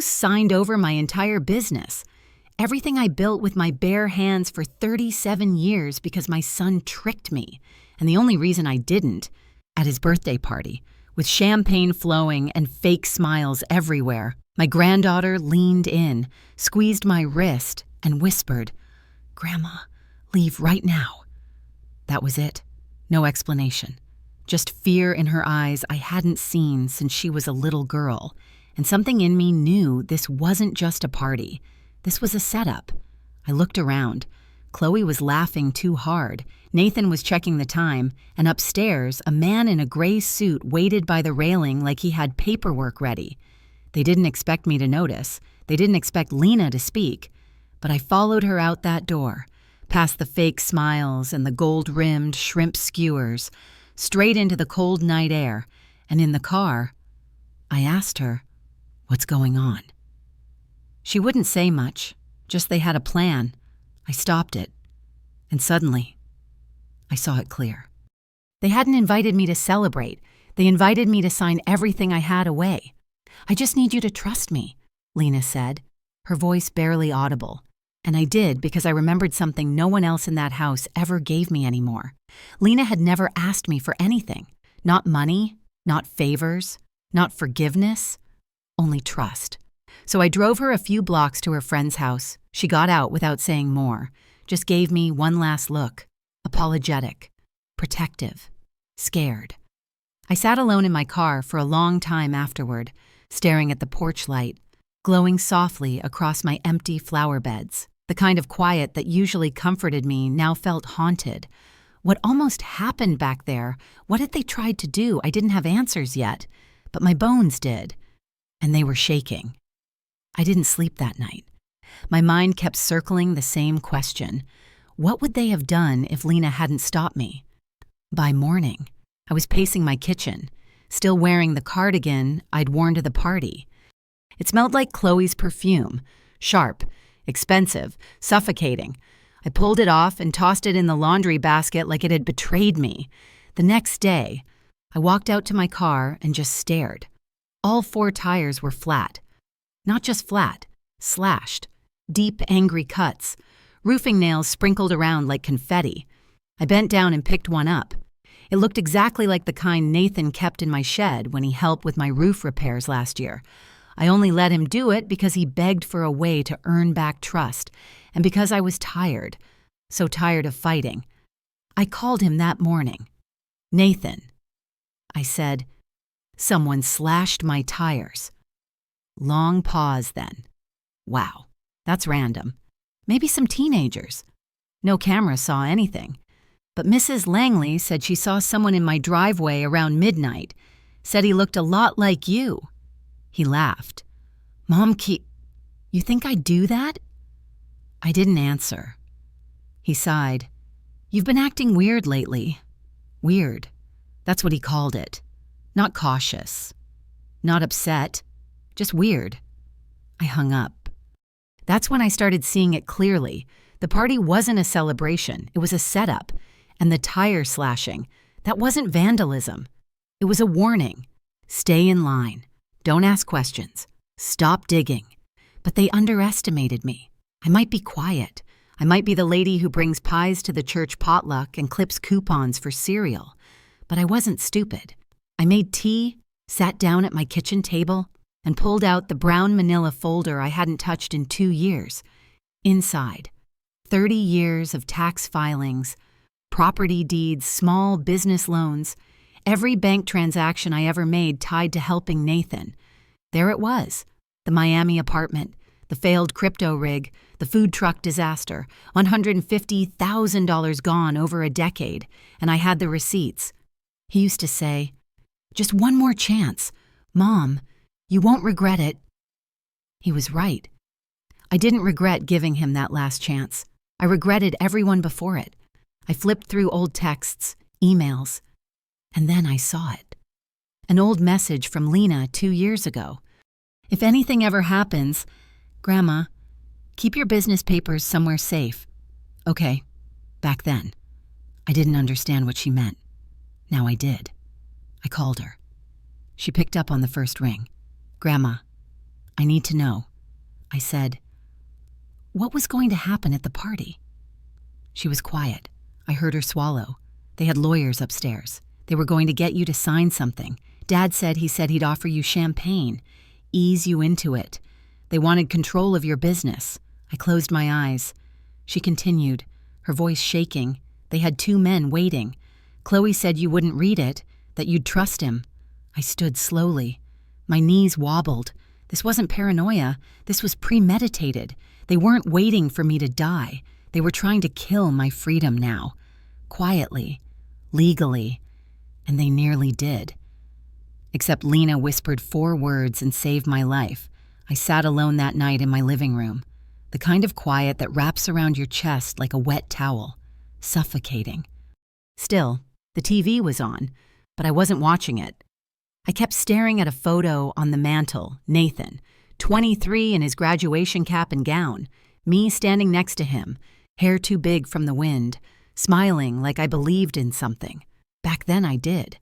almost signed over my entire business. Everything I built with my bare hands for 37 years because my son tricked me. And the only reason I didn't, at his birthday party, with champagne flowing and fake smiles everywhere, my granddaughter leaned in, squeezed my wrist, and whispered, "Grandma, leave right now." That was it. No explanation. Just fear in her eyes I hadn't seen since she was a little girl. And something in me knew this wasn't just a party. This was a setup. I looked around. Chloe was laughing too hard. Nathan was checking the time, and upstairs, a man in a gray suit waited by the railing like he had paperwork ready. They didn't expect me to notice. They didn't expect Lena to speak. But I followed her out that door, past the fake smiles and the gold-rimmed shrimp skewers, straight into the cold night air, and in the car, I asked her, "What's going on?" She wouldn't say much, just they had a plan. I stopped it, and suddenly, I saw it clear. They hadn't invited me to celebrate. They invited me to sign everything I had away. "I just need you to trust me," Lena said, her voice barely audible. And I did because I remembered something no one else in that house ever gave me anymore. Lena had never asked me for anything. Not money, not favors, not forgiveness, only trust. So I drove her a few blocks to her friend's house. She got out without saying more, just gave me one last look, apologetic, protective, scared. I sat alone in my car for a long time afterward, staring at the porch light, glowing softly across my empty flower beds. The kind of quiet that usually comforted me now felt haunted. What almost happened back there? What had they tried to do? I didn't have answers yet, but my bones did, and they were shaking. I didn't sleep that night. My mind kept circling the same question. What would they have done if Lena hadn't stopped me? By morning, I was pacing my kitchen, still wearing the cardigan I'd worn to the party. It smelled like Chloe's perfume, sharp, expensive, suffocating. I pulled it off and tossed it in the laundry basket like it had betrayed me. The next day, I walked out to my car and just stared. All 4 tires were flat. Not just flat, slashed. Deep, angry cuts. Roofing nails sprinkled around like confetti. I bent down and picked one up. It looked exactly like the kind Nathan kept in my shed when he helped with my roof repairs last year. I only let him do it because he begged for a way to earn back trust, and because I was tired, so tired of fighting. I called him that morning. "Nathan." I said, "Someone slashed my tires." Long pause then. Wow, that's random. Maybe some teenagers. No camera saw anything. But Mrs. Langley said she saw someone in my driveway around midnight, said he looked a lot like you. He laughed. "Mom, you think I'd do that?" I didn't answer. He sighed. "You've been acting weird lately." Weird. That's what he called it. Not cautious. Not upset. Just weird. I hung up. That's when I started seeing it clearly. The party wasn't a celebration. It was a setup. And the tire slashing, that wasn't vandalism. It was a warning. Stay in line. Don't ask questions. Stop digging. But they underestimated me. I might be quiet. I might be the lady who brings pies to the church potluck and clips coupons for cereal. But I wasn't stupid. I made tea, sat down at my kitchen table, and pulled out the brown manila folder I hadn't touched in 2 years. Inside, 30 years of tax filings, property deeds, small business loans, every bank transaction I ever made tied to helping Nathan. There it was, the Miami apartment, the failed crypto rig, the food truck disaster, $150,000 gone over a decade, and I had the receipts. He used to say, "Just one more chance. Mom, you won't regret it." He was right. I didn't regret giving him that last chance. I regretted everyone before it. I flipped through old texts, emails, and then I saw it. An old message from Lena 2 years ago. "If anything ever happens, Grandma, keep your business papers somewhere safe." Okay, back then, I didn't understand what she meant. Now I did. I called her. She picked up on the first ring. "Grandma, I need to know. I said, "What was going to happen at the party?" She was quiet. I heard her swallow. They had lawyers upstairs. They were going to get you to sign something. Dad said he'd offer you champagne, ease you into it. They wanted control of your business. I closed my eyes. She continued, her voice shaking. They had 2 men waiting. Chloe said you wouldn't read it, that you'd trust him. I stood slowly. My knees wobbled. This wasn't paranoia. This was premeditated. They weren't waiting for me to die. They were trying to kill my freedom now. Quietly. Legally. And they nearly did. Except Lena whispered 4 words and saved my life. I sat alone that night in my living room. The kind of quiet that wraps around your chest like a wet towel. Suffocating. Still, the TV was on, but I wasn't watching it. I kept staring at a photo on the mantel, Nathan, 23 in his graduation cap and gown, me standing next to him, hair too big from the wind, smiling like I believed in something. Back then I did.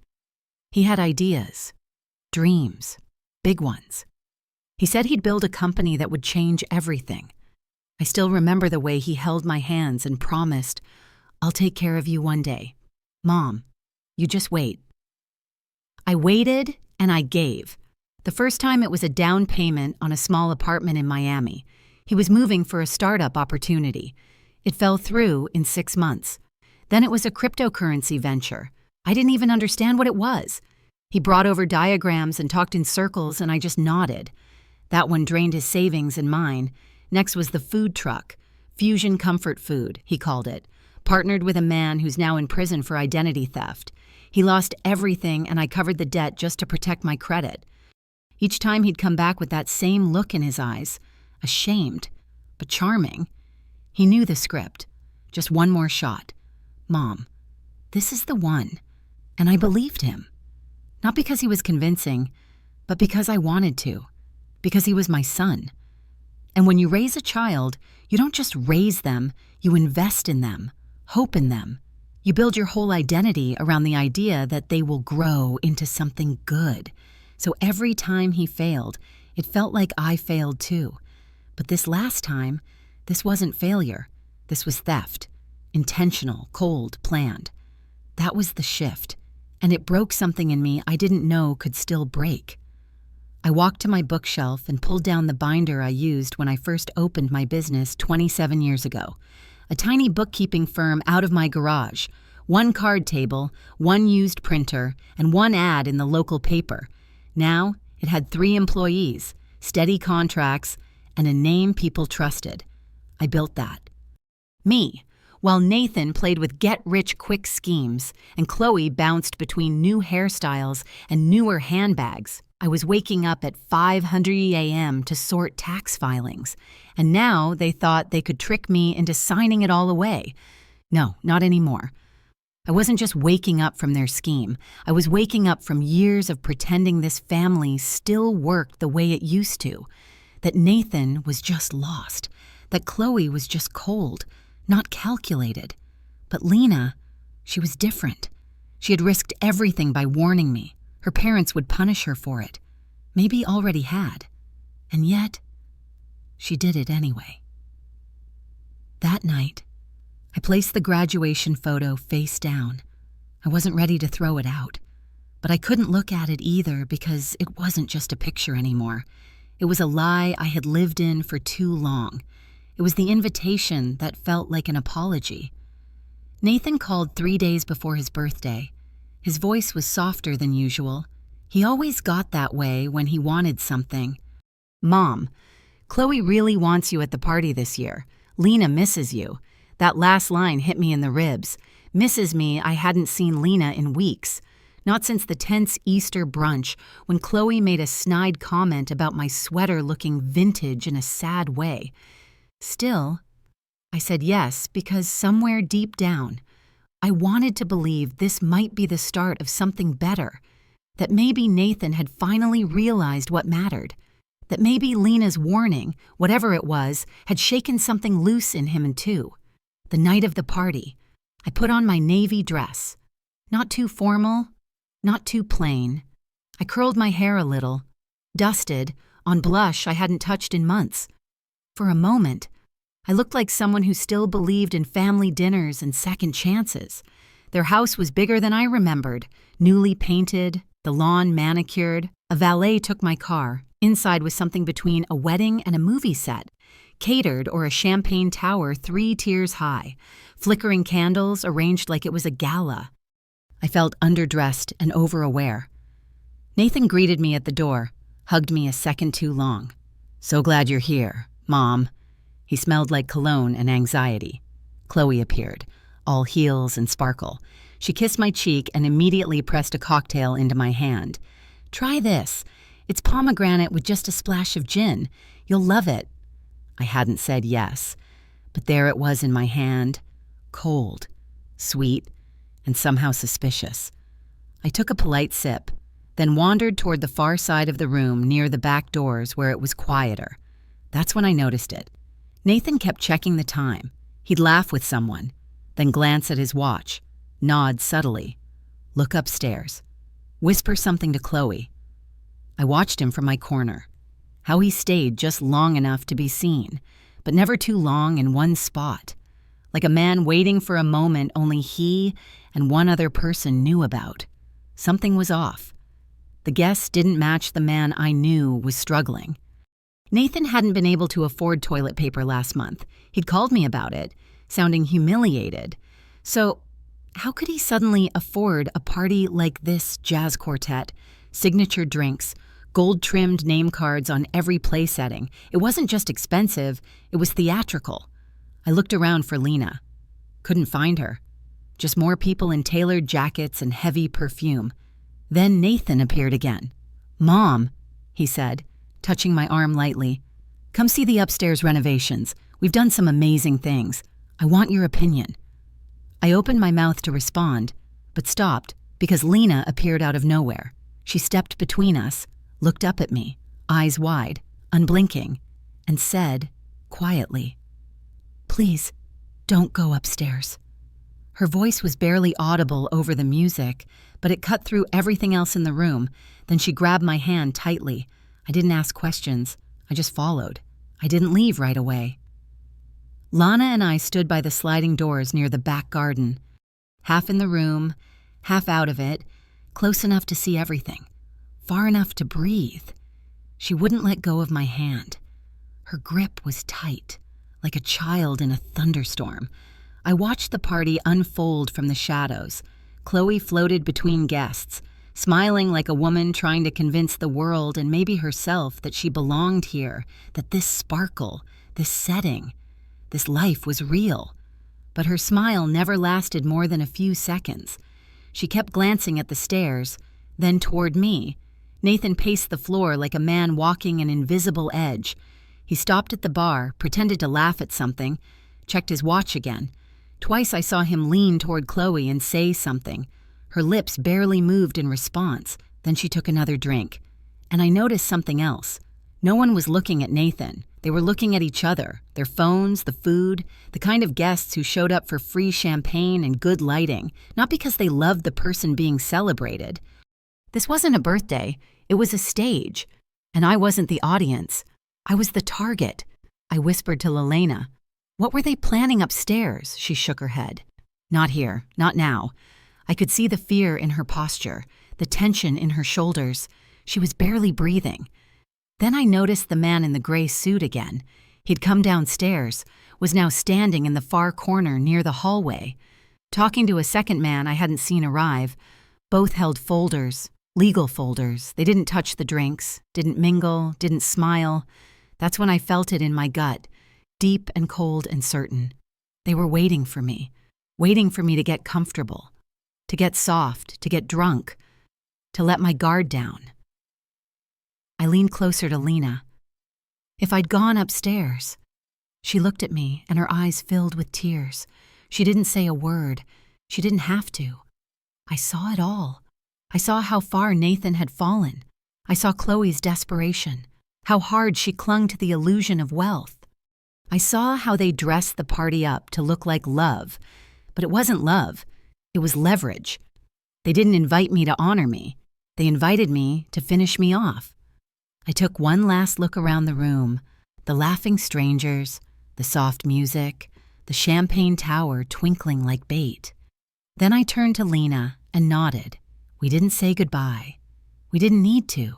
He had ideas, dreams, big ones. He said he'd build a company that would change everything. I still remember the way he held my hands and promised, "I'll take care of you one day. Mom, you just wait." I waited and I gave. The first time it was a down payment on a small apartment in Miami. He was moving for a startup opportunity. It fell through in 6 months. Then it was a cryptocurrency venture. I didn't even understand what it was. He brought over diagrams and talked in circles, and I just nodded. That one drained his savings and mine. Next was the food truck. Fusion Comfort Food, he called it. Partnered with a man who's now in prison for identity theft. He lost everything, and I covered the debt just to protect my credit. Each time he'd come back with that same look in his eyes, ashamed, but charming. He knew the script. Just one more shot. Mom, this is the one. And I believed him. Not because he was convincing, but because I wanted to. Because he was my son. And when you raise a child, you don't just raise them, you invest in them, hope in them. You build your whole identity around the idea that they will grow into something good. So every time he failed, it felt like I failed too. But this last time, this wasn't failure. This was theft. Intentional, cold, planned. That was the shift. And it broke something in me I didn't know could still break. I walked to my bookshelf and pulled down the binder I used when I first opened my business 27 years ago. A tiny bookkeeping firm out of my garage. 1 card table, 1 used printer, and 1 ad in the local paper. Now, it had 3 employees, steady contracts, and a name people trusted. I built that. Me, while Nathan played with get-rich-quick schemes and Chloe bounced between new hairstyles and newer handbags. I was waking up at 5:00 a.m. to sort tax filings, and now they thought they could trick me into signing it all away. No, not anymore. I wasn't just waking up from their scheme. I was waking up from years of pretending this family still worked the way it used to, that Nathan was just lost, that Chloe was just cold, not calculated. But Lena, she was different. She had risked everything by warning me. Her parents would punish her for it. Maybe already had. And yet, she did it anyway. That night, I placed the graduation photo face down. I wasn't ready to throw it out. But I couldn't look at it either because it wasn't just a picture anymore. It was a lie I had lived in for too long. It was the invitation that felt like an apology. Nathan called 3 days before his birthday. His voice was softer than usual. He always got that way when he wanted something. "Mom, Chloe really wants you at the party this year. Lena misses you." That last line hit me in the ribs. Misses me I hadn't seen Lena in weeks. Not since the tense Easter brunch when Chloe made a snide comment about my sweater looking vintage in a sad way. Still, I said yes because somewhere deep down, I wanted to believe this might be the start of something better, that maybe Nathan had finally realized what mattered, that maybe Lena's warning, whatever it was, had shaken something loose in him too. The night of the party, I put on my navy dress. Not too formal, not too plain. I curled my hair a little, dusted, on blush I hadn't touched in months. For a moment, I looked like someone who still believed in family dinners and second chances. Their house was bigger than I remembered, newly painted, the lawn manicured. A valet took my car. Inside was something between a wedding and a movie set, catered or a champagne tower 3 tiers high, flickering candles arranged like it was a gala. I felt underdressed and over-aware. Nathan greeted me at the door, hugged me a second too long. "So glad you're here, Mom." He smelled like cologne and anxiety. Chloe appeared, all heels and sparkle. She kissed my cheek and immediately pressed a cocktail into my hand. "Try this. It's pomegranate with just a splash of gin. You'll love it." I hadn't said yes, but there it was in my hand, cold, sweet, and somehow suspicious. I took a polite sip, then wandered toward the far side of the room near the back doors where it was quieter. That's when I noticed it. Nathan kept checking the time. He'd laugh with someone, then glance at his watch, nod subtly, look upstairs, whisper something to Chloe. I watched him from my corner. How he stayed just long enough to be seen, but never too long in one spot. Like a man waiting for a moment only he and one other person knew about. Something was off. The guest didn't match the man I knew was struggling. Nathan hadn't been able to afford toilet paper last month. He'd called me about it, sounding humiliated. So, how could he suddenly afford a party like this jazz quartet, signature drinks, gold-trimmed name cards on every play setting? It wasn't just expensive, it was theatrical. I looked around for Lena. Couldn't find her. Just more people in tailored jackets and heavy perfume. Then Nathan appeared again. "Mom," he said, touching my arm lightly. "Come see the upstairs renovations. We've done some amazing things. I want your opinion." I opened my mouth to respond, but stopped because Lena appeared out of nowhere. She stepped between us, looked up at me, eyes wide, unblinking, and said, quietly, "Please, don't go upstairs." Her voice was barely audible over the music, but it cut through everything else in the room. Then she grabbed my hand tightly. I didn't ask questions. I just followed. I didn't leave right away. Lana and I stood by the sliding doors near the back garden, half in the room, half out of it, close enough to see everything, far enough to breathe. She wouldn't let go of my hand. Her grip was tight, like a child in a thunderstorm. I watched the party unfold from the shadows. Chloe floated between guests, smiling like a woman trying to convince the world and maybe herself that she belonged here, that this sparkle, this setting, this life was real. But her smile never lasted more than a few seconds. She kept glancing at the stairs, then toward me. Nathan paced the floor like a man walking an invisible edge. He stopped at the bar, pretended to laugh at something, checked his watch again. Twice I saw him lean toward Chloe and say something. Her lips barely moved in response. Then she took another drink. And I noticed something else. No one was looking at Nathan. They were looking at each other, their phones, the food, the kind of guests who showed up for free champagne and good lighting, not because they loved the person being celebrated. This wasn't a birthday. It was a stage. And I wasn't the audience. I was the target. I whispered to Lelena. "What were they planning upstairs?" She shook her head. "Not here. Not now." I could see the fear in her posture, the tension in her shoulders. She was barely breathing. Then I noticed the man in the gray suit again. He'd come downstairs, was now standing in the far corner near the hallway, talking to a second man I hadn't seen arrive. Both held folders, legal folders. They didn't touch the drinks, didn't mingle, didn't smile. That's when I felt it in my gut, deep and cold and certain. They were waiting for me to get comfortable, to get soft, to get drunk, to let my guard down. I leaned closer to Lena. If I'd gone upstairs. She looked at me and her eyes filled with tears. She didn't say a word. She didn't have to. I saw it all. I saw how far Nathan had fallen. I saw Chloe's desperation, how hard she clung to the illusion of wealth. I saw how they dressed the party up to look like love, but it wasn't love. It was leverage. They didn't invite me to honor me. They invited me to finish me off. I took one last look around the room, the laughing strangers, the soft music, the champagne tower twinkling like bait. Then I turned to Lena and nodded. We didn't say goodbye. We didn't need to.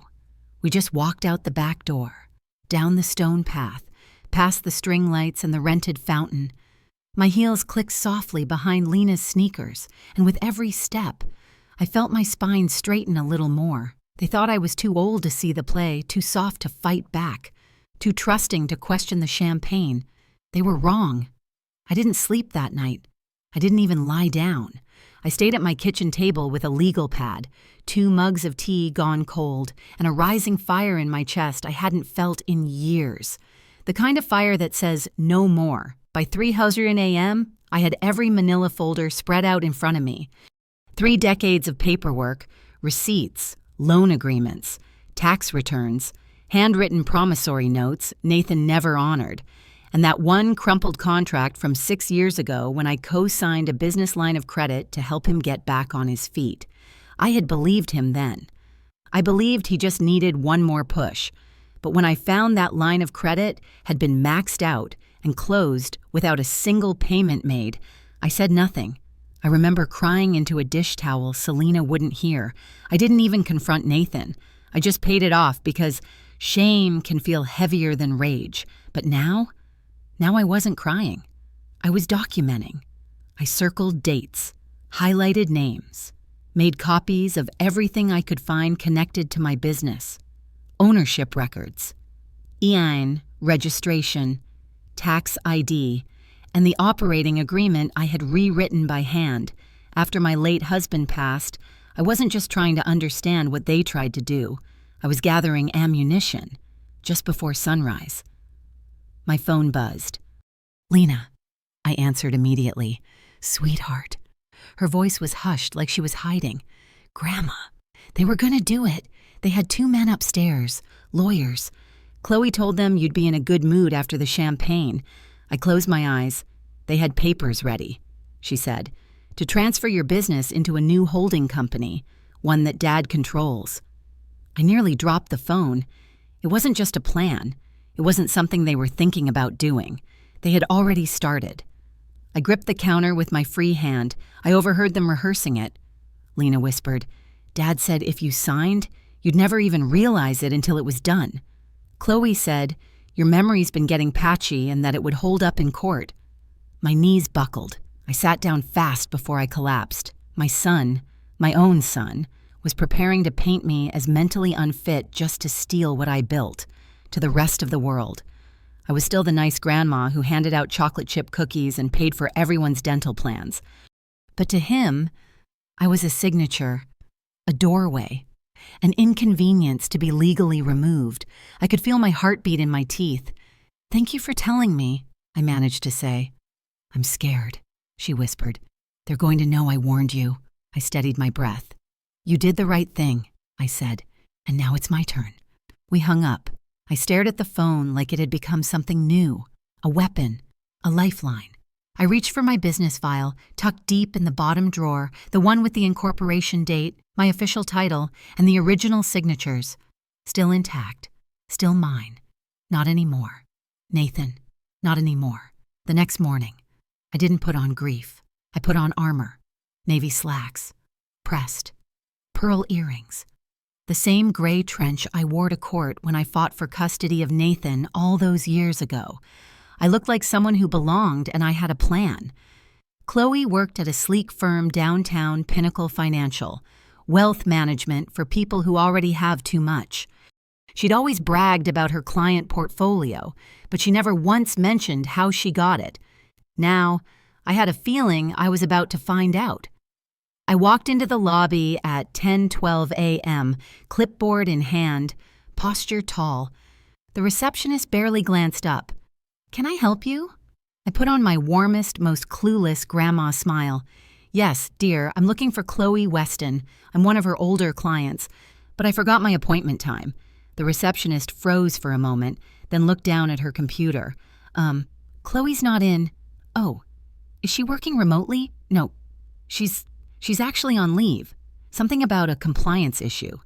We just walked out the back door, down the stone path, past the string lights and the rented fountain. My heels clicked softly behind Lena's sneakers, and with every step, I felt my spine straighten a little more. They thought I was too old to see the play, too soft to fight back, too trusting to question the champagne. They were wrong. I didn't sleep that night. I didn't even lie down. I stayed at my kitchen table with a legal pad, 2 mugs of tea gone cold, and a rising fire in my chest I hadn't felt in years. The kind of fire that says, no more. By 3:00 a.m., I had every manila folder spread out in front of me. 3 decades of paperwork, receipts, loan agreements, tax returns, handwritten promissory notes Nathan never honored, and that one crumpled contract from 6 years ago when I co-signed a business line of credit to help him get back on his feet. I had believed him then. I believed he just needed one more push. But when I found that line of credit had been maxed out and closed without a single payment made, I said nothing. I remember crying into a dish towel Selena wouldn't hear. I didn't even confront Nathan. I just paid it off because shame can feel heavier than rage. But now I wasn't crying. I was documenting. I circled dates, highlighted names, made copies of everything I could find connected to my business. Ownership records, EIN, registration, tax ID, and the operating agreement I had rewritten by hand. After my late husband passed, I wasn't just trying to understand what they tried to do. I was gathering ammunition, just before sunrise. My phone buzzed. "Lena," I answered immediately. "Sweetheart." Her voice was hushed like she was hiding. "Grandma, they were gonna do it. They had 2 men upstairs, lawyers. Chloe told them you'd be in a good mood after the champagne." I closed my eyes. "They had papers ready," she said, "to transfer your business into a new holding company, one that Dad controls." I nearly dropped the phone. It wasn't just a plan. It wasn't something they were thinking about doing. They had already started. I gripped the counter with my free hand. I overheard them rehearsing it. Lena whispered, "Dad said if you signed, you'd never even realize it until it was done. Chloe said your memory's been getting patchy and that it would hold up in court." My knees buckled. I sat down fast before I collapsed. My son, my own son, was preparing to paint me as mentally unfit just to steal what I built, to the rest of the world. I was still the nice grandma who handed out chocolate chip cookies and paid for everyone's dental plans. But to him, I was a signature, a doorway, an inconvenience to be legally removed. I could feel my heartbeat in my teeth. "Thank you for telling me," I managed to say. "I'm scared," she whispered. "They're going to know I warned you." I steadied my breath. "You did the right thing," I said, "and now it's my turn." We hung up. I stared at the phone like it had become something new, a weapon, a lifeline. I reached for my business file, tucked deep in the bottom drawer, the one with the incorporation date, my official title, and the original signatures. Still intact, still mine. Not anymore. Nathan, not anymore. The next morning, I didn't put on grief. I put on armor, navy slacks, pressed, pearl earrings. The same gray trench I wore to court when I fought for custody of Nathan all those years ago. I looked like someone who belonged, and I had a plan. Chloe worked at a sleek firm downtown, Pinnacle Financial, wealth management for people who already have too much. She'd always bragged about her client portfolio, but she never once mentioned how she got it. Now, I had a feeling I was about to find out. I walked into the lobby at 10:12 a.m., clipboard in hand, posture tall. The receptionist barely glanced up. "Can I help you?" I put on my warmest, most clueless grandma smile. "Yes, dear, I'm looking for Chloe Weston. I'm one of her older clients, but I forgot my appointment time." The receptionist froze for a moment, then looked down at her computer. Chloe's not in." "Oh, is she working remotely?" "No, she's actually on leave. Something about a compliance issue."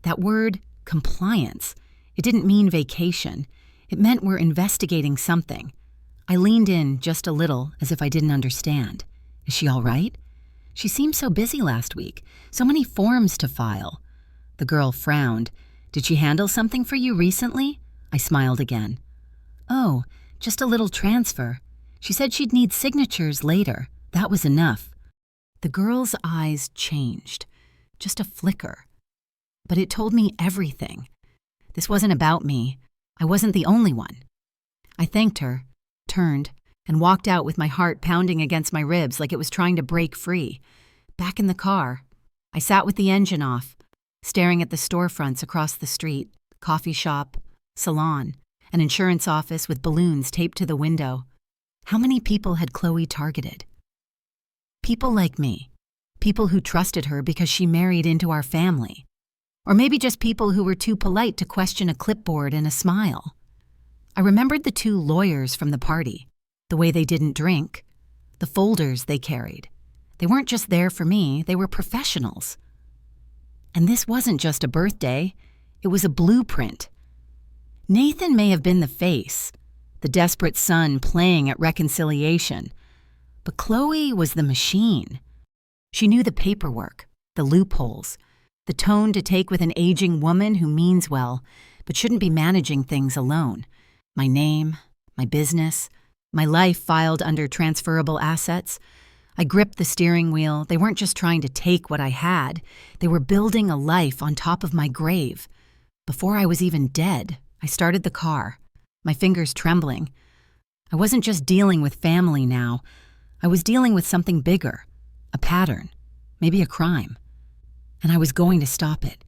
That word, compliance, It didn't mean vacation. It meant we're investigating something. I leaned in just a little, as if I didn't understand. Is she all right? She seemed so busy last week. So many forms to file. The girl frowned. Did she handle something for you recently? I smiled again. Oh, just a little transfer. She said she'd need signatures later. That was enough. The girl's eyes changed. Just a flicker. But it told me everything. This wasn't about me. I wasn't the only one. I thanked her, turned, and walked out with my heart pounding against my ribs like it was trying to break free. Back in the car, I sat with the engine off, staring at the storefronts across the street, coffee shop, salon, an insurance office with balloons taped to the window. How many people had Chloe targeted? People like me. People who trusted her because she married into our family. Or maybe just people who were too polite to question a clipboard and a smile. I remembered the two lawyers from the party, the way they didn't drink, the folders they carried. They weren't just there for me, they were professionals. And this wasn't just a birthday, it was a blueprint. Nathan may have been the face, the desperate son playing at reconciliation, but Chloe was the machine. She knew the paperwork, the loopholes, the tone to take with an aging woman who means well, but shouldn't be managing things alone. My name, my business, my life filed under transferable assets. I gripped the steering wheel. They weren't just trying to take what I had. They were building a life on top of my grave. Before I was even dead, I started the car, my fingers trembling. I wasn't just dealing with family now. I was dealing with something bigger, a pattern, maybe a crime. And I was going to stop it.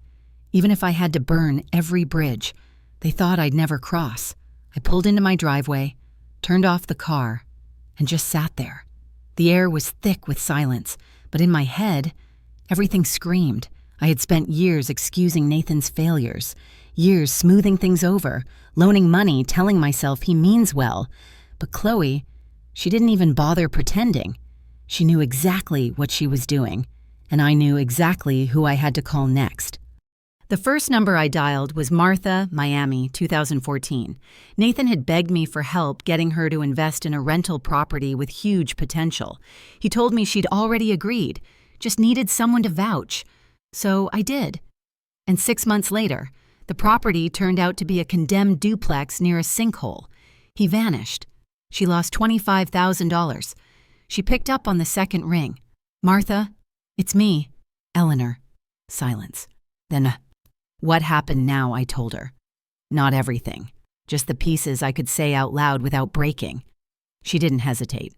Even if I had to burn every bridge they thought I'd never cross. I pulled into my driveway, turned off the car, and just sat there. The air was thick with silence, but in my head, everything screamed. I had spent years excusing Nathan's failures, years smoothing things over, loaning money, telling myself he means well. But Chloe, she didn't even bother pretending. She knew exactly what she was doing, and I knew exactly who I had to call next. The first number I dialed was Martha, Miami, 2014. Nathan had begged me for help getting her to invest in a rental property with huge potential. He told me she'd already agreed, just needed someone to vouch. So I did. And 6 months later, the property turned out to be a condemned duplex near a sinkhole. He vanished. She lost $25,000. She picked up on the second ring. Martha, it's me, Eleanor. Silence. Then, what happened now, I told her. Not everything. Just the pieces I could say out loud without breaking. She didn't hesitate.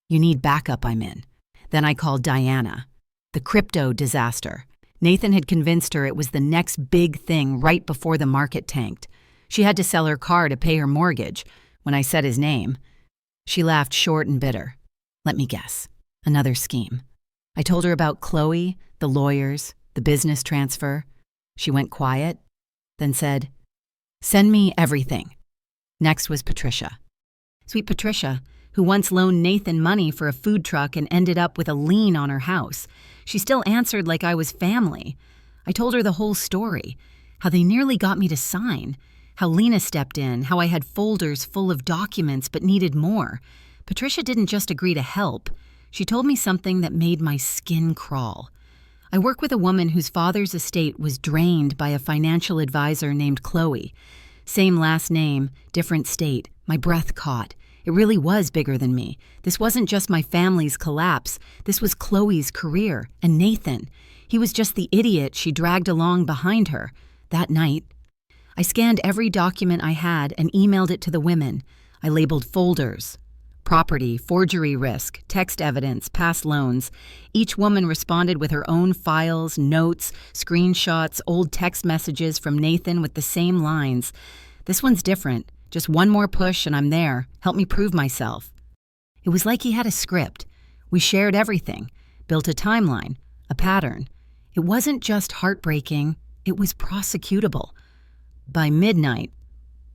You need backup, I'm in. Then I called Diana. The crypto disaster. Nathan had convinced her it was the next big thing right before the market tanked. She had to sell her car to pay her mortgage. When I said his name, she laughed short and bitter. Let me guess. Another scheme. I told her about Chloe, the lawyers, the business transfer. She went quiet, then said, "Send me everything." Next was Patricia. Sweet Patricia, who once loaned Nathan money for a food truck and ended up with a lien on her house. She still answered like I was family. I told her the whole story, how they nearly got me to sign, how Lena stepped in, how I had folders full of documents but needed more. Patricia didn't just agree to help. She told me something that made my skin crawl. I work with a woman whose father's estate was drained by a financial advisor named Chloe. Same last name, different state. My breath caught. It really was bigger than me. This wasn't just my family's collapse. This was Chloe's career. And Nathan. He was just the idiot she dragged along behind her. That night, I scanned every document I had and emailed it to the women. I labeled folders. Property, forgery risk, text evidence, past loans. Each woman responded with her own files, notes, screenshots, old text messages from Nathan with the same lines. This one's different. Just one more push and I'm there. Help me prove myself. It was like he had a script. We shared everything, built a timeline, a pattern. It wasn't just heartbreaking, it was prosecutable. By midnight,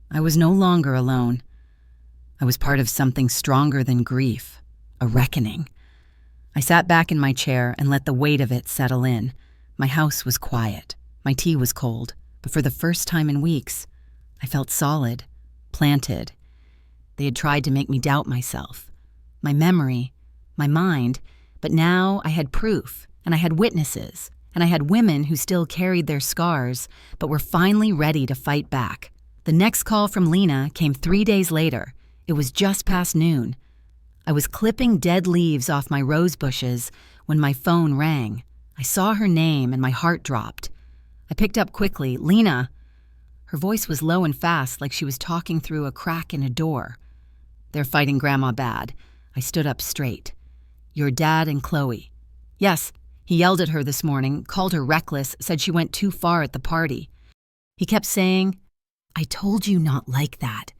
I was no longer alone. I was part of something stronger than grief, a reckoning. I sat back in my chair and let the weight of it settle in. My house was quiet. My tea was cold. But for the first time in weeks, I felt solid, planted. They had tried to make me doubt myself, my memory, my mind, but now I had proof, and I had witnesses, and I had women who still carried their scars, but were finally ready to fight back. The next call from Lena came 3 days later. It was just past noon. I was clipping dead leaves off my rose bushes when my phone rang. I saw her name and my heart dropped. I picked up quickly. "Lena." Her voice was low and fast, like she was talking through a crack in a door. "They're fighting Grandma bad." I stood up straight. "Your dad and Chloe." "Yes." He yelled at her this morning, called her reckless, said she went too far at the party. He kept saying, "I told you not like that."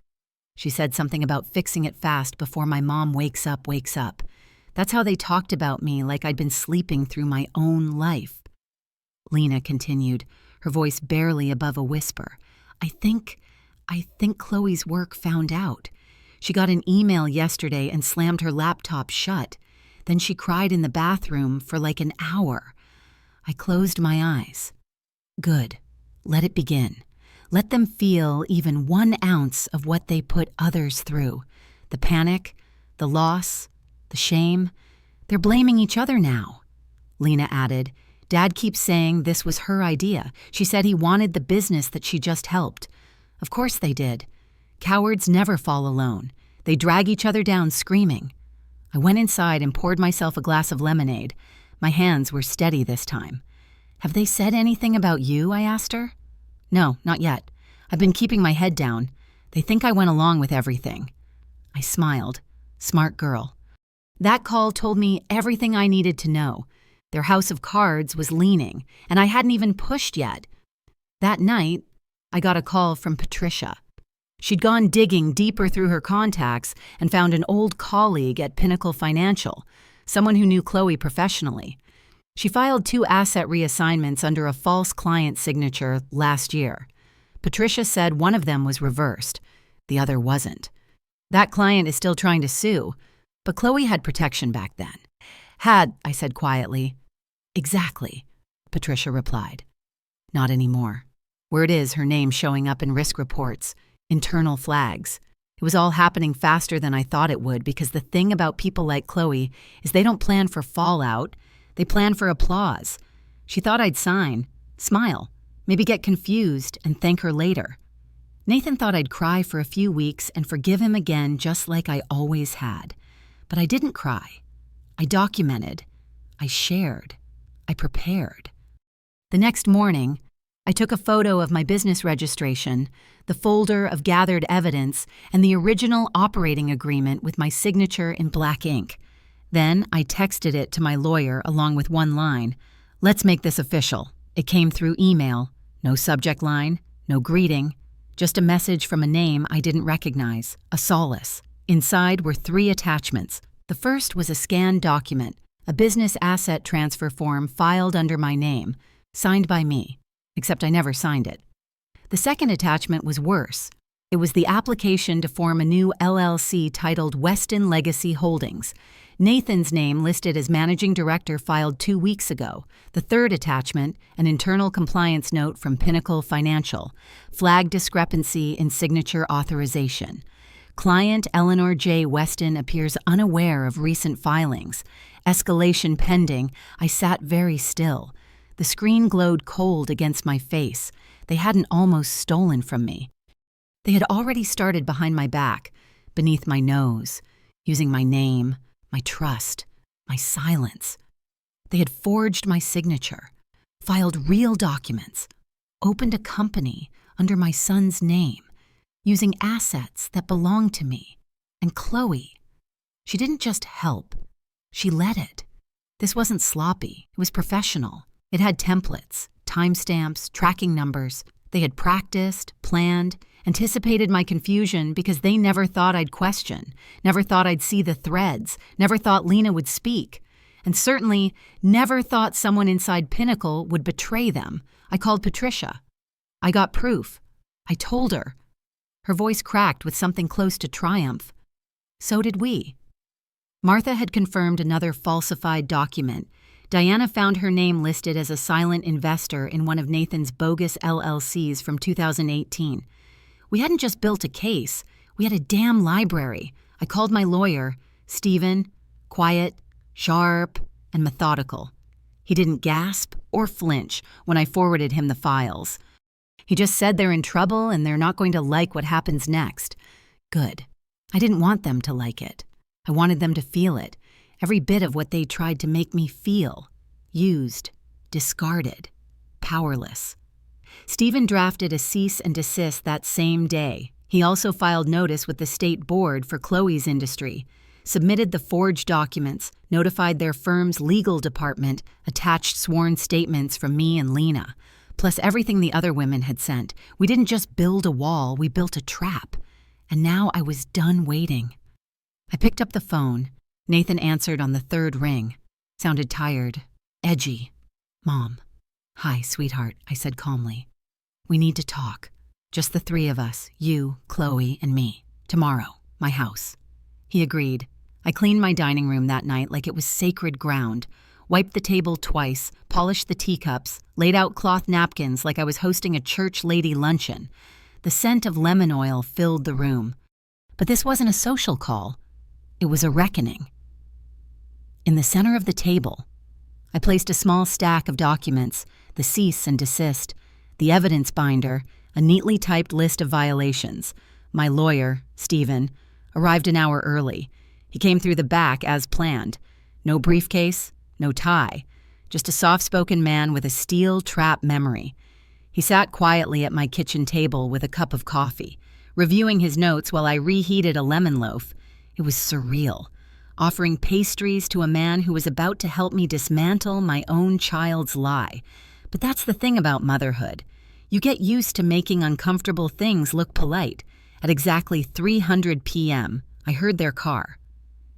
She said something about fixing it fast before my mom wakes up. That's how they talked about me, like I'd been sleeping through my own life. Lena continued, her voice barely above a whisper. I think Chloe's work found out. She got an email yesterday and slammed her laptop shut. Then she cried in the bathroom for like an hour. I closed my eyes. Good. Let it begin. Let them feel even 1 ounce of what they put others through. The panic, the loss, the shame. They're blaming each other now. Lena added, Dad keeps saying this was her idea. She said he wanted the business that she just helped. Of course they did. Cowards never fall alone. They drag each other down screaming. I went inside and poured myself a glass of lemonade. My hands were steady this time. Have they said anything about you? I asked her. No, not yet. I've been keeping my head down. They think I went along with everything. I smiled. Smart girl. That call told me everything I needed to know. Their house of cards was leaning, and I hadn't even pushed yet. That night, I got a call from Patricia. She'd gone digging deeper through her contacts and found an old colleague at Pinnacle Financial, someone who knew Chloe professionally. She filed 2 asset reassignments under a false client signature last year. Patricia said one of them was reversed. The other wasn't. That client is still trying to sue, but Chloe had protection back then. Had, I said quietly. Exactly, Patricia replied. Not anymore. Word is her name showing up in risk reports, internal flags. It was all happening faster than I thought it would because the thing about people like Chloe is they don't plan for fallout. They plan for applause. She thought I'd sign, smile, maybe get confused and thank her later. Nathan thought I'd cry for a few weeks and forgive him again just like I always had. But I didn't cry. I documented. I shared. I prepared. The next morning, I took a photo of my business registration, the folder of gathered evidence, and the original operating agreement with my signature in black ink. Then I texted it to my lawyer along with one line. Let's make this official. It came through email. No subject line, no greeting, just a message from a name I didn't recognize, a solace. Inside were 3 attachments. The first was a scanned document, a business asset transfer form filed under my name, signed by me, except I never signed it. The second attachment was worse. It was the application to form a new LLC titled Weston Legacy Holdings. Nathan's name listed as managing director filed 2 weeks ago. The third attachment, an internal compliance note from Pinnacle Financial, flag discrepancy in signature authorization. Client Eleanor J. Weston appears unaware of recent filings. Escalation pending. I sat very still. The screen glowed cold against my face. They hadn't almost stolen from me. They had already started behind my back, beneath my nose, using my name, my trust, my silence. They had forged my signature, filed real documents, opened a company under my son's name, using assets that belonged to me. And Chloe, she didn't just help, she led it. This wasn't sloppy, it was professional. It had templates, timestamps, tracking numbers. They had practiced, planned, anticipated my confusion because they never thought I'd question, never thought I'd see the threads, never thought Lena would speak, and certainly never thought someone inside Pinnacle would betray them. I called Patricia. I got proof. I told her. Her voice cracked with something close to triumph. So did we. Martha had confirmed another falsified document. Diana found her name listed as a silent investor in one of Nathan's bogus LLCs from 2018. We hadn't just built a case, we had a damn library. I called my lawyer, Stephen, quiet, sharp, and methodical. He didn't gasp or flinch when I forwarded him the files. He just said they're in trouble and they're not going to like what happens next. Good. I didn't want them to like it. I wanted them to feel it, every bit of what they tried to make me feel. Used, discarded, powerless. Stephen drafted a cease and desist that same day. He also filed notice with the state board for Chloe's industry, submitted the forged documents, notified their firm's legal department, attached sworn statements from me and Lena, plus everything the other women had sent. We didn't just build a wall, we built a trap. And now I was done waiting. I picked up the phone. Nathan answered on the third ring. Sounded tired, edgy. "Mom." "Hi, sweetheart," I said calmly. "We need to talk. Just the three of us, you, Chloe, and me. Tomorrow, my house." He agreed. I cleaned my dining room that night like it was sacred ground, wiped the table twice, polished the teacups, laid out cloth napkins like I was hosting a church lady luncheon. The scent of lemon oil filled the room. But this wasn't a social call. It was a reckoning. In the center of the table, I placed a small stack of documents, the cease and desist, the evidence binder, a neatly typed list of violations. My lawyer, Stephen, arrived an hour early. He came through the back as planned. No briefcase, no tie, just a soft-spoken man with a steel trap memory. He sat quietly at my kitchen table with a cup of coffee, reviewing his notes while I reheated a lemon loaf. It was surreal, offering pastries to a man who was about to help me dismantle my own child's lie. But that's the thing about motherhood. You get used to making uncomfortable things look polite. At exactly 3:00 p.m., I heard their car.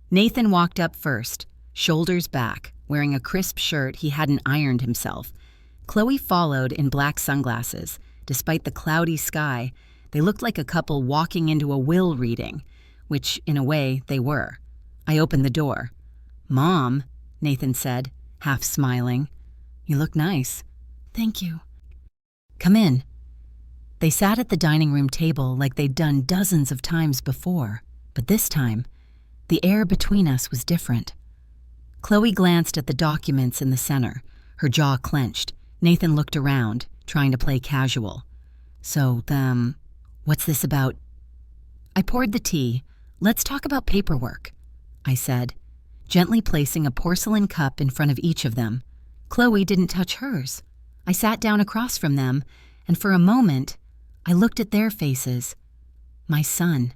Nathan walked up first, shoulders back, wearing a crisp shirt he hadn't ironed himself. Chloe followed in black sunglasses. Despite the cloudy sky, they looked like a couple walking into a will reading, which, in a way, they were. I opened the door. "Mom," Nathan said, half smiling. "You look nice." "Thank you." "Come in." They sat at the dining room table like they'd done dozens of times before, but this time, the air between us was different. Chloe glanced at the documents in the center, her jaw clenched. Nathan looked around, trying to play casual. "So, what's this about?" I poured the tea. "Let's talk about paperwork," I said, gently placing a porcelain cup in front of each of them. Chloe didn't touch hers. I sat down across from them, and for a moment, I looked at their faces. My son,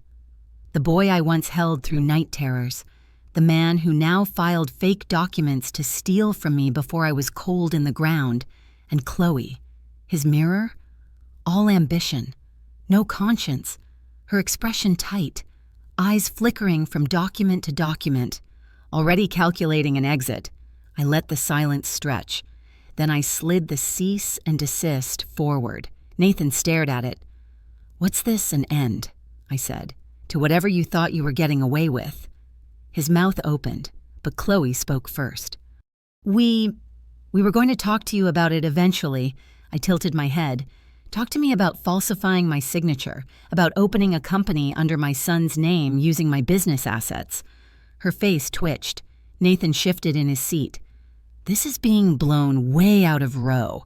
the boy I once held through night terrors, the man who now filed fake documents to steal from me before I was cold in the ground, and Chloe, his mirror, all ambition, no conscience, her expression tight, eyes flickering from document to document. Already calculating an exit, I let the silence stretch. Then I slid the cease and desist forward. Nathan stared at it. "What's this an end?" I said, "to whatever you thought you were getting away with?" His mouth opened, but Chloe spoke first. We were going to talk to you about it eventually." I tilted my head. "Talk to me about falsifying my signature, about opening a company under my son's name using my business assets." Her face twitched. Nathan shifted in his seat. "This is being blown way out of row."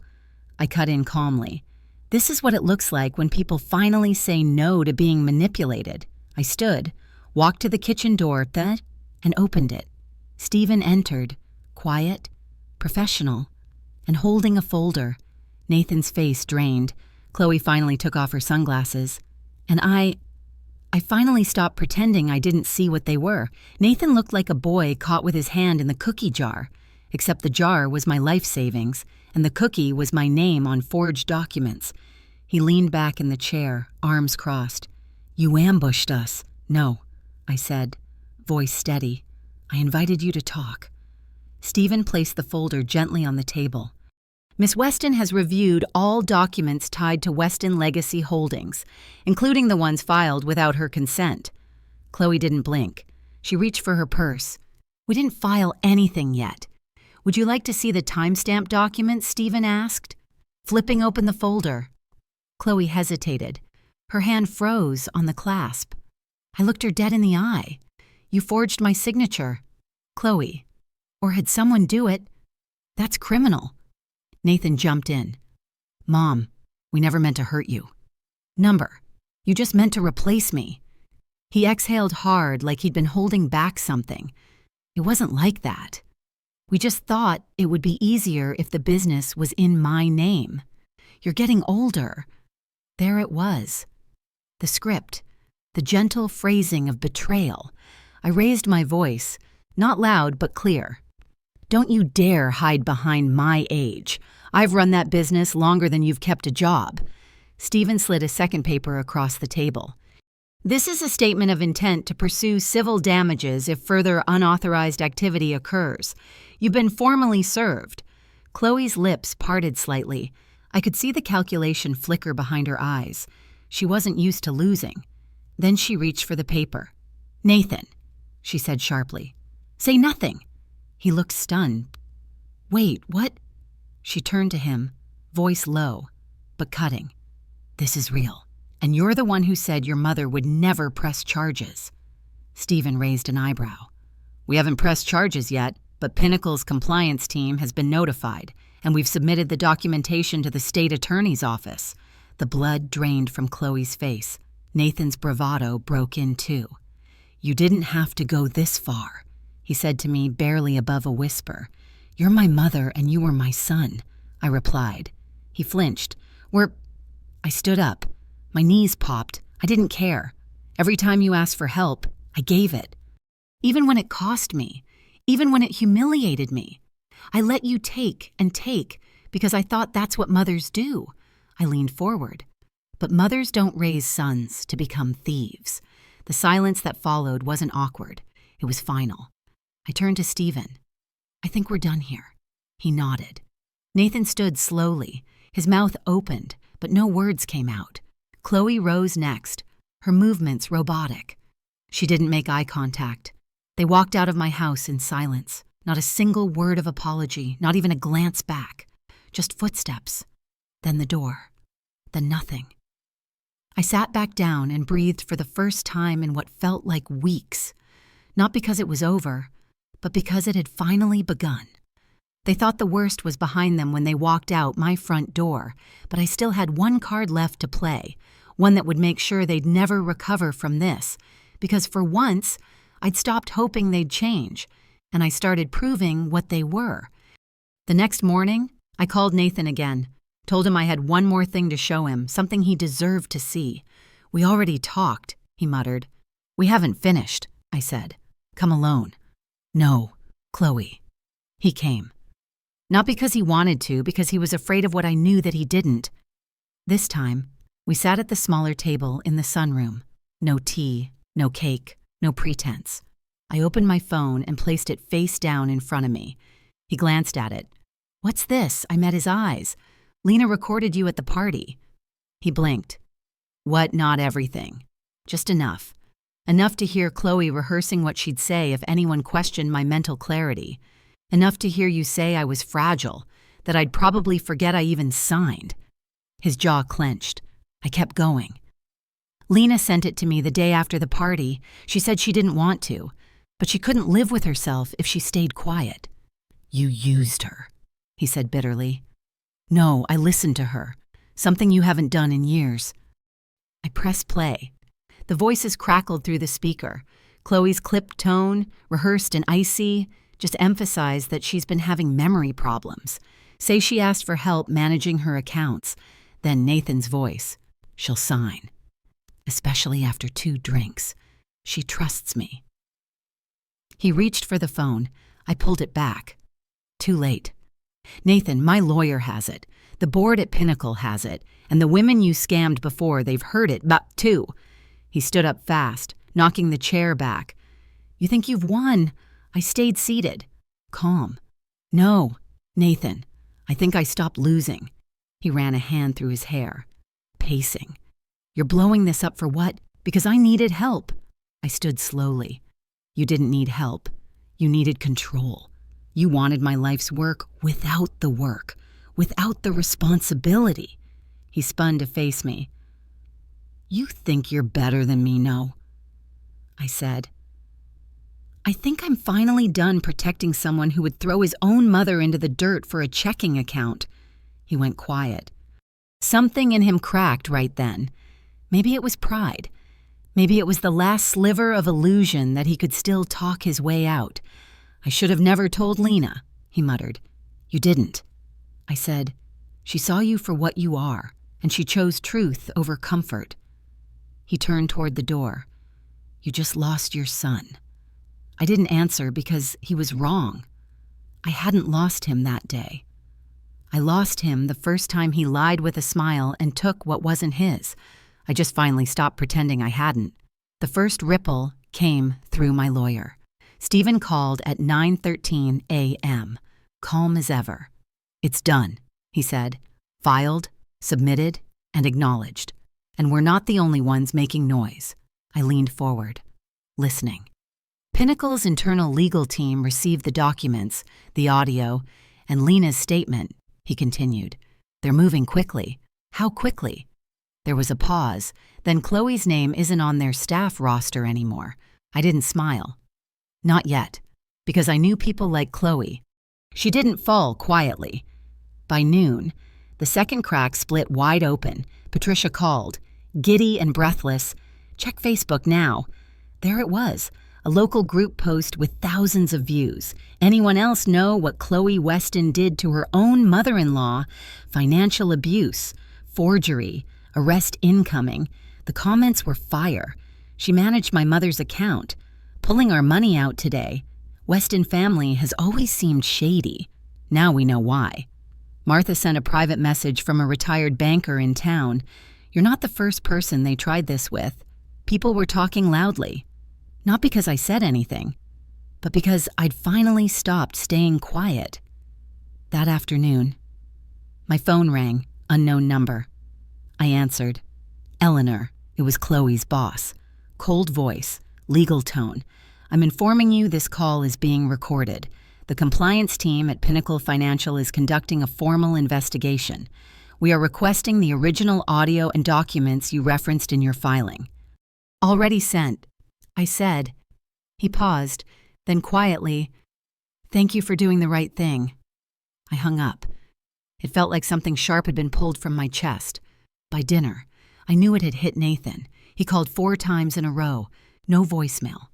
I cut in calmly. "This is what it looks like when people finally say no to being manipulated." I stood, walked to the kitchen door, and opened it. Stephen entered, quiet, professional, and holding a folder. Nathan's face drained. Chloe finally took off her sunglasses. And I finally stopped pretending I didn't see what they were. Nathan looked like a boy caught with his hand in the cookie jar, except the jar was my life savings, and the cookie was my name on forged documents. He leaned back in the chair, arms crossed. "You ambushed us." "No," I said, voice steady. "I invited you to talk." Stephen placed the folder gently on the table. "Miss Weston has reviewed all documents tied to Weston Legacy Holdings, including the ones filed without her consent." Chloe didn't blink. She reached for her purse. "We didn't file anything yet. Would you like to see the timestamp documents?" Stephen asked, flipping open the folder. Chloe hesitated. Her hand froze on the clasp. I looked her dead in the eye. You forged my signature. Chloe. Or had someone do it. That's criminal. Nathan jumped in. Mom, we never meant to hurt you. Number. You just meant to replace me. He exhaled hard like he'd been holding back something. It wasn't like that. We just thought it would be easier if the business was in my name. You're getting older. There it was. The script. The gentle phrasing of betrayal. I raised my voice, not loud but clear. Don't you dare hide behind my age. I've run that business longer than you've kept a job. Stephen slid a second paper across the table. This is a statement of intent to pursue civil damages if further unauthorized activity occurs. You've been formally served. Chloe's lips parted slightly. I could see the calculation flicker behind her eyes. She wasn't used to losing. Then she reached for the paper. Nathan, she said sharply. Say nothing. He looked stunned. Wait, what? She turned to him, voice low, but cutting. This is real, and you're the one who said your mother would never press charges. Stephen raised an eyebrow. We haven't pressed charges yet, but Pinnacle's compliance team has been notified, and we've submitted the documentation to the state attorney's office. The blood drained from Chloe's face. Nathan's bravado broke in too. You didn't have to go this far, he said to me barely above a whisper. You're my mother and you were my son, I replied. He flinched. I stood up. My knees popped. I didn't care. Every time you asked for help, I gave it. Even when it cost me. Even when it humiliated me. I let you take and take because I thought that's what mothers do. I leaned forward. But mothers don't raise sons to become thieves. The silence that followed wasn't awkward. It was final. I turned to Stephen. I think we're done here. He nodded. Nathan stood slowly. His mouth opened, but no words came out. Chloe rose next, her movements robotic. She didn't make eye contact. They walked out of my house in silence. Not a single word of apology, not even a glance back. Just footsteps. Then the door. Then nothing. I sat back down and breathed for the first time in what felt like weeks. Not because it was over, but because it had finally begun. They thought the worst was behind them when they walked out my front door, but I still had one card left to play, one that would make sure they'd never recover from this, because for once, I'd stopped hoping they'd change, and I started proving what they were. The next morning, I called Nathan again, told him I had one more thing to show him, something he deserved to see. We already talked, he muttered. We haven't finished, I said. Come alone. No, Chloe. He came. Not because he wanted to, because he was afraid of what I knew that he didn't. This time, we sat at the smaller table in the sunroom. No tea, no cake, no pretense. I opened my phone and placed it face down in front of me. He glanced at it. What's this? I met his eyes. Lena recorded you at the party. He blinked. What, not everything? Just enough. Enough to hear Chloe rehearsing what she'd say if anyone questioned my mental clarity. Enough to hear you say I was fragile, that I'd probably forget I even signed. His jaw clenched. I kept going. Lena sent it to me the day after the party. She said she didn't want to, but she couldn't live with herself if she stayed quiet. You used her, he said bitterly. No, I listened to her. Something you haven't done in years. I pressed play. The voices crackled through the speaker. Chloe's clipped tone, rehearsed and icy, just emphasized that she's been having memory problems. Say she asked for help managing her accounts. Then Nathan's voice. She'll sign. Especially after 2 drinks. She trusts me. He reached for the phone. I pulled it back. Too late. Nathan, my lawyer has it. The board at Pinnacle has it. And the women you scammed before, they've heard it, but too. He stood up fast, knocking the chair back. You think you've won? I stayed seated. Calm. No, Nathan. I think I stopped losing. He ran a hand through his hair. Pacing. You're blowing this up for what? Because I needed help. I stood slowly. You didn't need help. You needed control. You wanted my life's work without the work, without the responsibility. He spun to face me. You think you're better than me, no? I said. I think I'm finally done protecting someone who would throw his own mother into the dirt for a checking account. He went quiet. Something in him cracked right then. Maybe it was pride. Maybe it was the last sliver of illusion that he could still talk his way out. I should have never told Lena, he muttered. You didn't. I said, she saw you for what you are, and she chose truth over comfort. He turned toward the door. You just lost your son. I didn't answer because he was wrong. I hadn't lost him that day. I lost him the first time he lied with a smile and took what wasn't his. I just finally stopped pretending I hadn't. The first ripple came through my lawyer. Stephen called at 9:13 a.m., calm as ever. It's done, he said. Filed, submitted, and acknowledged. And we're not the only ones making noise. I leaned forward, listening. Pinnacle's internal legal team received the documents, the audio, and Lena's statement, he continued. They're moving quickly. How quickly? There was a pause. Then Chloe's name isn't on their staff roster anymore. I didn't smile. Not yet, because I knew people like Chloe. She didn't fall quietly. By noon, the second crack split wide open. Patricia called, giddy and breathless. Check Facebook now. There it was, a local group post with thousands of views. Anyone else know what Chloe Weston did to her own mother-in-law? Financial abuse, forgery, arrest incoming. The comments were fire. She managed my mother's account. Pulling our money out today. Weston family has always seemed shady. Now we know why. Martha sent a private message from a retired banker in town. You're not the first person they tried this with. People were talking loudly. Not because I said anything, but because I'd finally stopped staying quiet. That afternoon, my phone rang, unknown number. I answered. Eleanor, it was Chloe's boss. Cold voice, legal tone. I'm informing you this call is being recorded. The compliance team at Pinnacle Financial is conducting a formal investigation. We are requesting the original audio and documents you referenced in your filing. Already sent, I said. He paused, then quietly, thank you for doing the right thing. I hung up. It felt like something sharp had been pulled from my chest. By dinner, I knew it had hit Nathan. He called 4 times in a row. No voicemail.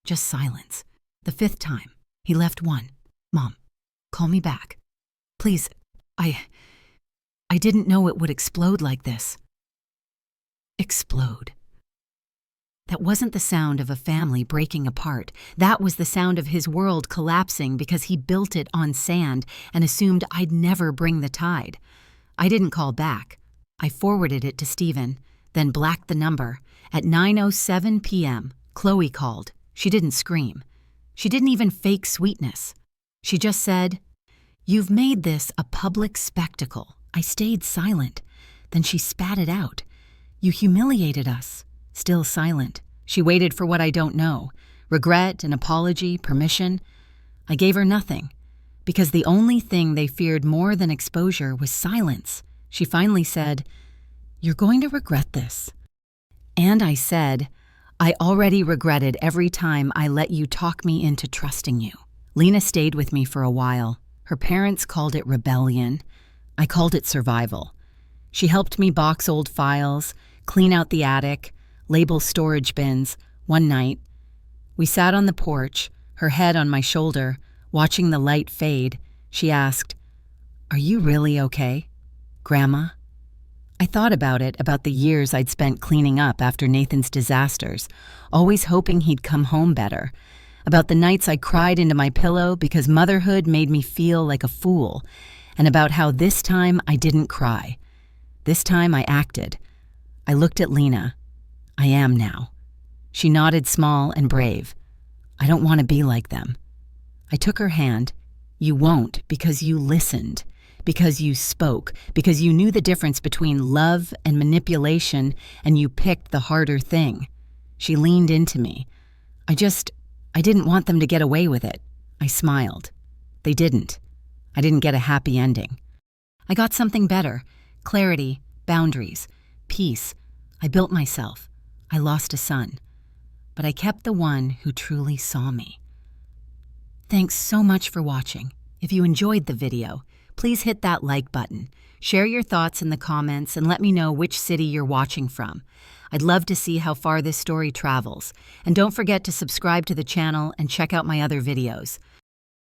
Just silence. The 5th time, he left one. Mom, call me back. Please, I didn't know it would explode like this. Explode. That wasn't the sound of a family breaking apart. That was the sound of his world collapsing because he built it on sand and assumed I'd never bring the tide. I didn't call back. I forwarded it to Stephen, then blacked the number. At 9:07 p.m., Chloe called. She didn't scream. She didn't even fake sweetness. She just said, "You've made this a public spectacle." I stayed silent. Then she spat it out. "You humiliated us." Still silent. She waited for what I don't know. Regret, an apology, permission. I gave her nothing, because the only thing they feared more than exposure was silence. She finally said, "You're going to regret this." And I said, "I already regretted every time I let you talk me into trusting you." Lena stayed with me for a while. Her parents called it rebellion. I called it survival. She helped me box old files, clean out the attic, label storage bins. One night, we sat on the porch, her head on my shoulder, watching the light fade. She asked, "Are you really okay, Grandma?" I thought about it, about the years I'd spent cleaning up after Nathan's disasters, always hoping he'd come home better. About the nights I cried into my pillow because motherhood made me feel like a fool, and about how this time I didn't cry. This time I acted. I looked at Lena. I am now. She nodded, small and brave. I don't want to be like them. I took her hand. You won't, because you listened, because you spoke, because you knew the difference between love and manipulation, and you picked the harder thing. She leaned into me. I didn't want them to get away with it. I smiled. They didn't. I didn't get a happy ending. I got something better. Clarity, boundaries, peace. I built myself. I lost a son. But I kept the one who truly saw me. Thanks so much for watching. If you enjoyed the video, please hit that like button. Share your thoughts in the comments and let me know which city you're watching from. I'd love to see how far this story travels. And don't forget to subscribe to the channel and check out my other videos.